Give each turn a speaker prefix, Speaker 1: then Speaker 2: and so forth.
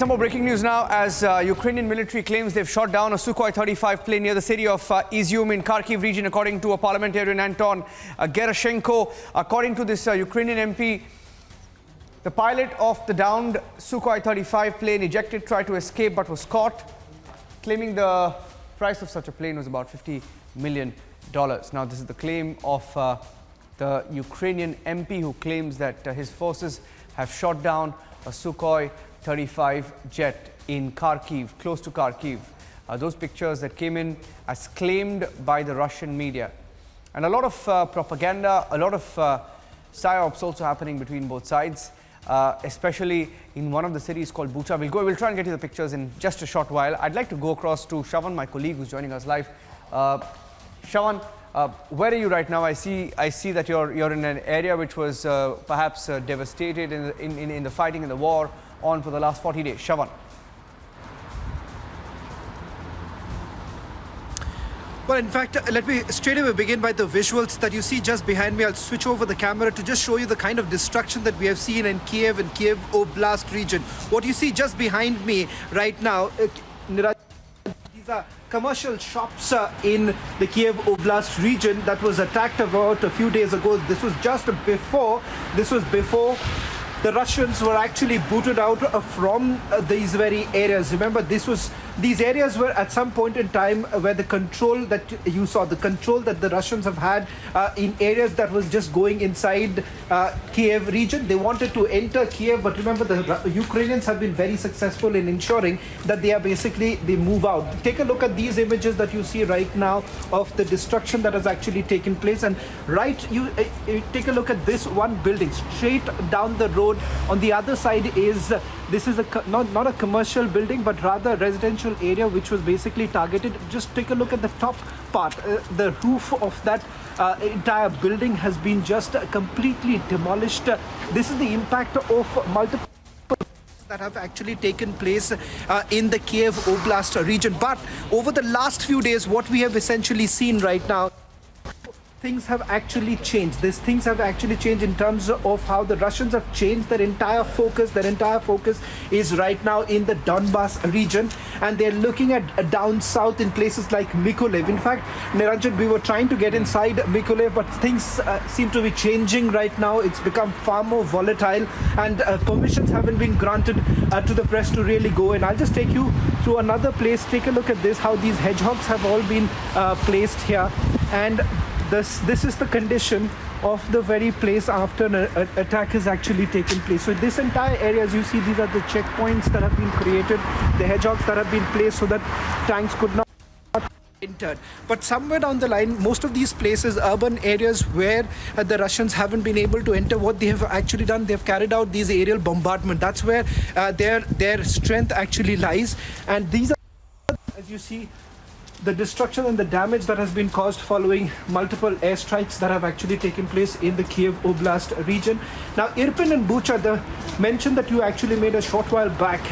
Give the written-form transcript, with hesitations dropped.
Speaker 1: Some more breaking news now as Ukrainian military claims they've shot down a Su-35 plane near the city of Izium in Kharkiv region, according to a parliamentarian, Anton Gerashenko. According to this Ukrainian MP, the pilot of the downed Su-35 plane ejected, tried to escape but was caught, claiming the price of such a plane was about $50 million. Now, this is the claim of the Ukrainian MP, who claims that his forces have shot down a Su-35 jet in Kharkiv, close to Kharkiv. Those pictures that came in as claimed by the Russian media. And a lot of propaganda, a lot of psyops also happening between both sides, especially in one of the cities called Bucha. We'll try and get you the pictures in just a short while. I'd like to go across to Shravan, my colleague who's joining us live. Shravan, where are you right now? I see that you're in an area which was perhaps devastated in the fighting and the war on for the last 40 days. Shravan.
Speaker 2: Well, in fact, let me straight away begin by the visuals that you see just behind me. I'll switch over the camera to just show you the kind of destruction that we have seen in Kiev and Kiev Oblast region. What you see just behind me right now, these are commercial shops in the Kiev Oblast region that was attacked about a few days ago. This was before the Russians were actually booted out from these very areas. Remember, these areas were at some point in time where the control that you saw, the control that the Russians have had in areas that was just going inside Kiev region. They wanted to enter Kiev, but remember, the Ukrainians have been very successful in ensuring that they move out. Take a look at these images that you see right now of the destruction that has actually taken place. And you take a look at this one building straight down the road. On the other side is this is not a commercial building, but rather a residential area which was basically targeted. Just take a look at the top part. The roof of that entire building has been just completely demolished. This is the impact of multiple that have actually taken place in the Kiev Oblast region. But over the last few days, what we have essentially seen right now, things have actually changed. Things have actually changed in terms of how the Russians have changed their entire focus. Their entire focus is right now in the Donbas region, and they're looking at down south in places like Mykolaiv. In fact, Niranjan, we were trying to get inside Mykolaiv, but things seem to be changing right now. It's become far more volatile, and permissions haven't been granted to the press to really go in. I'll just take you through another place. Take a look at this, how these hedgehogs have all been placed here. And this is the condition of the very place after an attack has actually taken place. So this entire area, as you see, these are the checkpoints that have been created, the hedgehogs that have been placed so that tanks could not enter. But somewhere down the line, most of these places, urban areas where the Russians haven't been able to enter, what they have actually done, they've carried out these aerial bombardment. That's where their strength actually lies. And these are, as you see, the destruction and the damage that has been caused following multiple airstrikes that have actually taken place in the Kiev Oblast region. Now, Irpin and Bucha, the mention that you actually made a short while back,